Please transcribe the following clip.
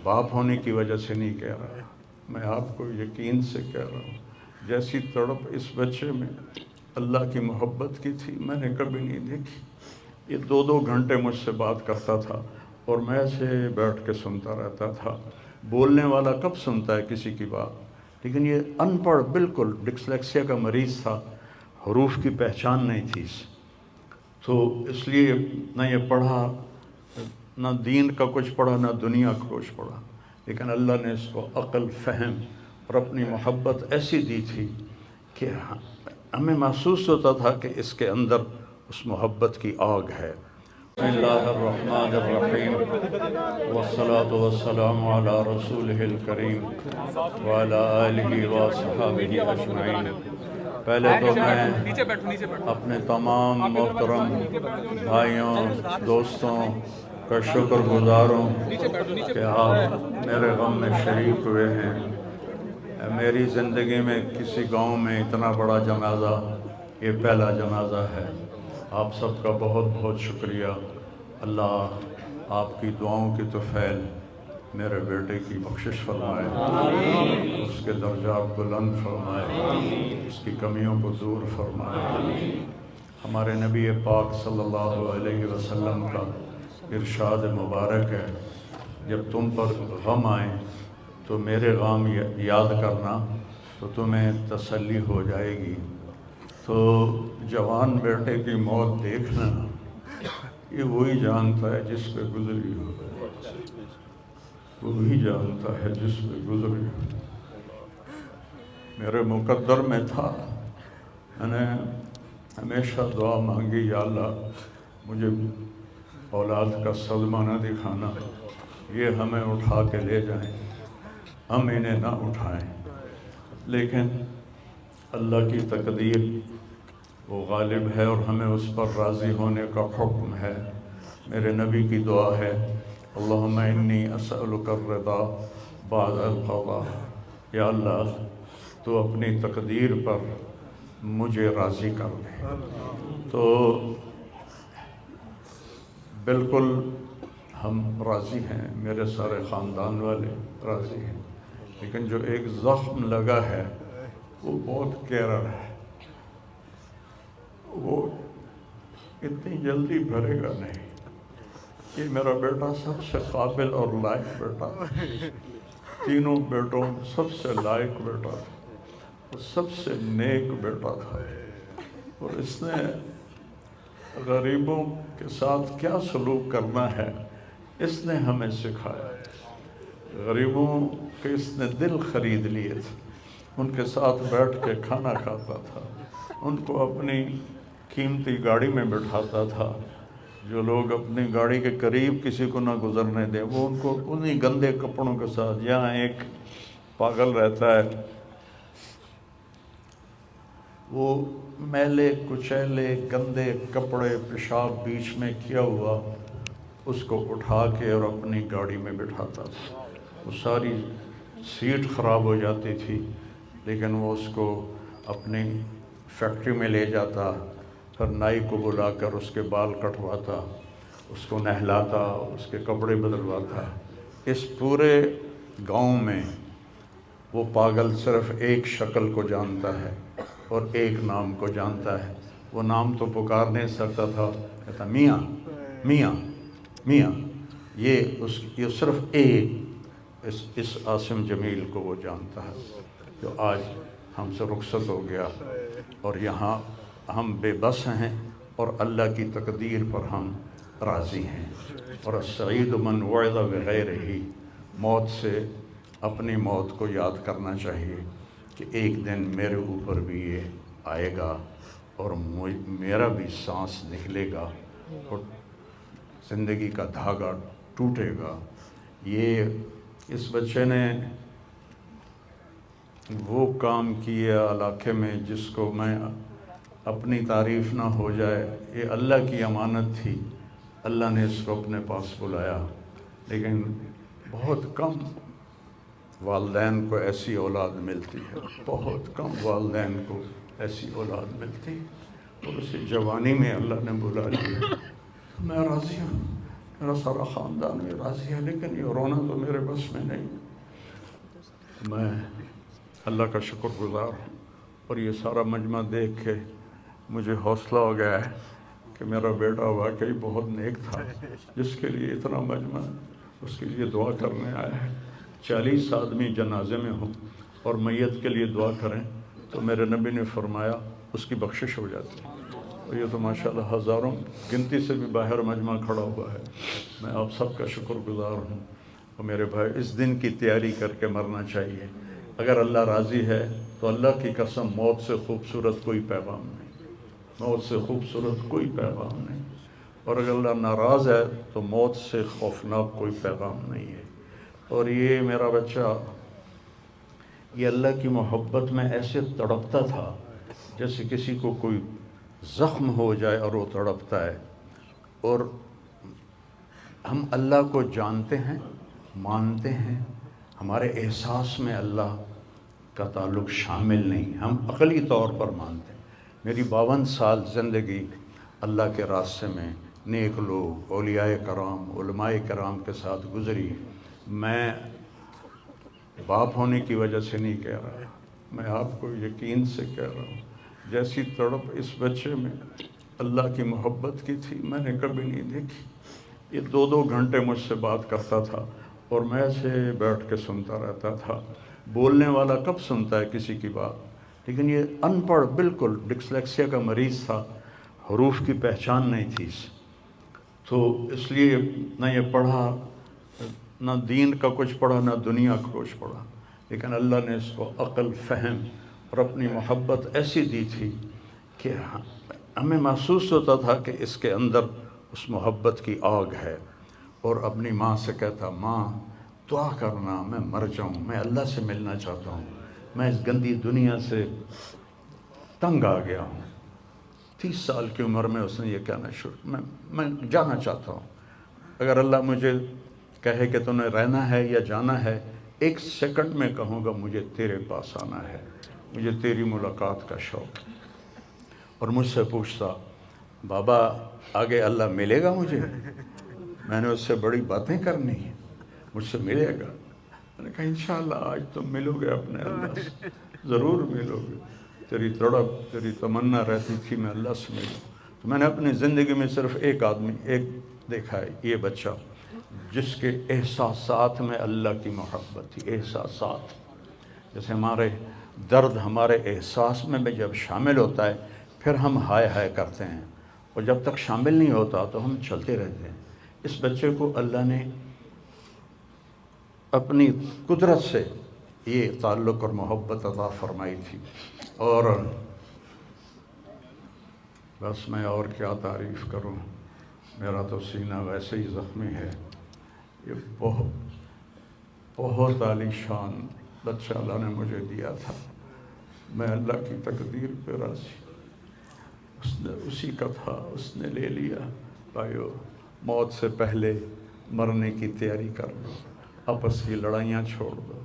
باپ ہونے کی وجہ سے نہیں کہہ رہا، میں آپ کو یقین سے کہہ رہا ہوں، جیسی تڑپ اس بچے میں اللہ کی محبت کی تھی میں نے کبھی نہیں دیکھی۔ یہ 2 گھنٹے مجھ سے بات کرتا تھا اور میں ایسے بیٹھ کے سنتا رہتا تھا۔ بولنے والا کب سنتا ہے کسی کی بات، لیکن یہ ان پڑھ، بالکل ڈسلیکسیا کا مریض تھا، حروف کی پہچان نہیں تھی اسے، تو اس لیے نہ یہ پڑھا، نہ دین کا کچھ پڑھا، نہ دنیا کا کچھ پڑھا، لیکن اللہ نے اس کو عقل، فہم اور اپنی محبت ایسی دی تھی کہ ہمیں محسوس ہوتا تھا کہ اس کے اندر اس محبت کی آگ ہے۔ بسم اللہ الرحمن الرحیم، والصلاة والسلام علی رسولہ الکریم وعلی آلہ وصحبہ اجمعین۔ پہلے تو میں اپنے تمام محترم بھائیوں، دوستوں کا شکر گزار ہوں کہ آپ میرے غم میں شریک ہوئے ہیں۔ میری زندگی میں کسی گاؤں میں اتنا بڑا جنازہ یہ پہلا جنازہ ہے۔ آپ سب کا بہت بہت شکریہ۔ اللہ آپ کی دعاؤں کی طفیل میرے بیٹے کی بخشش فرمائے، اس کے درجات بلند فرمائے، اس کی کمیوں کو دور فرمائے۔ ہمارے نبی پاک صلی اللہ علیہ وسلم کا ارشاد مبارک ہے، جب تم پر غم آئے تو میرے غم یاد کرنا تو تمہیں تسلی ہو جائے گی۔ تو جوان بیٹے کی موت دیکھنا یہ وہی جانتا ہے جس پہ گزری ہو، وہی جانتا ہے جس پہ گزری ہو۔ میرے مقدر میں تھا، میں نے ہمیشہ دعا مانگی، یا اللہ مجھے اولاد کا صدمہ نہ دکھانا، یہ ہمیں اٹھا کے لے جائیں، ہم انہیں نہ اٹھائیں، لیکن اللہ کی تقدیر وہ غالب ہے اور ہمیں اس پر راضی ہونے کا حکم ہے۔ میرے نبی کی دعا ہے، اللہم انی اسألک الرضا بعد القضاء، یا اللہ تو اپنی تقدیر پر مجھے راضی کر دے۔ تو بالکل ہم راضی ہیں، میرے سارے خاندان والے راضی ہیں، لیکن جو ایک زخم لگا ہے وہ بہت گہرا ہے، وہ اتنی جلدی بھرے گا نہیں۔ یہ میرا بیٹا سب سے قابل اور لائق بیٹا تھا، تینوں بیٹوں سب سے لائق بیٹا تھا، سب سے نیک بیٹا تھا، اور اس نے غریبوں کے ساتھ کیا سلوک کرنا ہے اس نے ہمیں سکھایا۔ غریبوں کے اس نے دل خرید لیے تھے، ان کے ساتھ بیٹھ کے کھانا کھاتا تھا، ان کو اپنی قیمتی گاڑی میں بٹھاتا تھا۔ جو لوگ اپنی گاڑی کے قریب کسی کو نہ گزرنے دیں، وہ ان کو انہی گندے کپڑوں کے ساتھ، یہاں ایک پاگل رہتا ہے، وہ میلے کچیلے گندے کپڑے، پیشاب بیچ میں کیا ہوا، اس کو اٹھا کے اور اپنی گاڑی میں بٹھاتا تھا۔ وہ ساری سیٹ خراب ہو جاتی تھی، لیکن وہ اس کو اپنی فیکٹری میں لے جاتا، پھر نائی کو بلا کر اس کے بال کٹواتا، اس کو نہلاتا، اس کے کپڑے بدلواتا۔ اس پورے گاؤں میں وہ پاگل صرف ایک شکل کو جانتا ہے اور ایک نام کو جانتا ہے۔ وہ نام تو پکار نہیں سکتا تھا، کہتا میاں میاں میاں، یہ صرف ایک اس عاصم جمیل کو وہ جانتا ہے، جو آج ہم سے رخصت ہو گیا، اور یہاں ہم بے بس ہیں اور اللہ کی تقدیر پر ہم راضی ہیں۔ اور السعید من وعظ بغیرہ، موت سے اپنی موت کو یاد کرنا چاہیے کہ ایک دن میرے اوپر بھی یہ آئے گا اور میرا بھی سانس نکلے گا اور زندگی کا دھاگا ٹوٹے گا۔ یہ اس بچے نے وہ کام کیا علاقے میں جس کو میں اپنی تعریف نہ ہو جائے، یہ اللہ کی امانت تھی، اللہ نے اس کو اپنے پاس بلایا، لیکن بہت کم والدین کو ایسی اولاد ملتی ہے، بہت کم والدین کو ایسی اولاد ملتی، اور اسے جوانی میں اللہ نے بلا لیا۔ میں راضی ہوں، میرا سارا خاندان بھی راضی ہے، لیکن یہ رونا تو میرے بس میں نہیں۔ میں اللہ کا شکر گزار ہوں، اور یہ سارا مجمع دیکھ کے مجھے حوصلہ ہو گیا ہے کہ میرا بیٹا واقعی بہت نیک تھا، جس کے لیے اتنا مجمع اس کے لیے دعا کرنے آیا ہے۔ 40 آدمی جنازے میں ہوں اور میت کے لیے دعا کریں تو میرے نبی نے فرمایا اس کی بخشش ہو جاتی ہے۔ اور یہ تو ماشاءاللہ ہزاروں گنتی سے بھی باہر مجمع کھڑا ہوا ہے۔ میں آپ سب کا شکر گزار ہوں، اور میرے بھائی اس دن کی تیاری کر کے مرنا چاہیے۔ اگر اللہ راضی ہے تو اللہ کی قسم موت سے خوبصورت کوئی پیغام نہیں، موت سے خوبصورت کوئی پیغام نہیں، اور اگر اللہ ناراض ہے تو موت سے خوفناک کوئی پیغام نہیں ہے۔ اور یہ میرا بچہ یہ اللہ کی محبت میں ایسے تڑپتا تھا جیسے کسی کو کوئی زخم ہو جائے اور وہ تڑپتا ہے۔ اور ہم اللہ کو جانتے ہیں، مانتے ہیں، ہمارے احساس میں اللہ کا تعلق شامل نہیں، ہم عقلی طور پر مانتے ہیں۔ میری 52 سال زندگی اللہ کے راستے میں نیک لوگ، اولیاء کرام، علماء کرام کے ساتھ گزری۔ میں باپ ہونے کی وجہ سے نہیں کہہ رہا، میں آپ کو یقین سے کہہ رہا ہوں، جیسی تڑپ اس بچے میں اللہ کی محبت کی تھی میں نے کبھی نہیں دیکھی۔ یہ 2 گھنٹے مجھ سے بات کرتا تھا اور میں ایسے بیٹھ کے سنتا رہتا تھا۔ بولنے والا کب سنتا ہے کسی کی بات، لیکن یہ ان پڑھ، بالکل ڈسلیکسیا کا مریض تھا، حروف کی پہچان نہیں تھی اسے، تو اس لیے نہ یہ پڑھا، نہ دین کا کچھ پڑھا، نہ دنیا کا کچھ پڑھا، لیکن اللہ نے اس کو عقل، فہم اور اپنی محبت ایسی دی تھی کہ ہمیں محسوس ہوتا تھا کہ اس کے اندر اس محبت کی آگ ہے۔ اور اپنی ماں سے کہتا، ماں دعا کرنا میں مر جاؤں، میں اللہ سے ملنا چاہتا ہوں، میں اس گندی دنیا سے تنگ آ گیا ہوں۔ 30 سال کی عمر میں اس نے یہ کہنا شروع، میں جانا چاہتا ہوں، اگر اللہ مجھے کہے کہ تمہیں رہنا ہے یا جانا ہے، 1 سیکنڈ میں کہوں گا مجھے تیرے پاس آنا ہے، مجھے تیری ملاقات کا شوق ہے۔ اور مجھ سے پوچھتا، بابا آگے اللہ ملے گا مجھے؟ میں نے اس سے بڑی باتیں کرنی ہیں، مجھ سے ملے گا؟ میں نے کہا انشاءاللہ آج تم ملو گے اپنے اللہ سے، ضرور ملو گے۔ تیری تڑپ، تیری تمنا رہتی تھی میں اللہ سے ملوں۔ تو میں نے اپنی زندگی میں صرف ایک آدمی دیکھا ہے، یہ بچہ جس کے احساسات میں اللہ کی محبت تھی۔ احساسات جیسے ہمارے درد ہمارے احساس میں جب شامل ہوتا ہے پھر ہم ہائے ہائے کرتے ہیں، اور جب تک شامل نہیں ہوتا تو ہم چلتے رہتے ہیں۔ اس بچے کو اللہ نے اپنی قدرت سے یہ تعلق اور محبت عطا فرمائی تھی، اور بس میں اور کیا تعریف کروں، میرا تو سینہ ویسے ہی زخمی ہے۔ یہ بہت عالی شان بچہ اللہ نے مجھے دیا تھا، میں اللہ کی تقدیر پہ راضی، اس نے اسی کا تھا، اس نے لے لیا۔ بھائیو، موت سے پہلے مرنے کی تیاری کر لو، آپس کی لڑائیاں چھوڑ دو،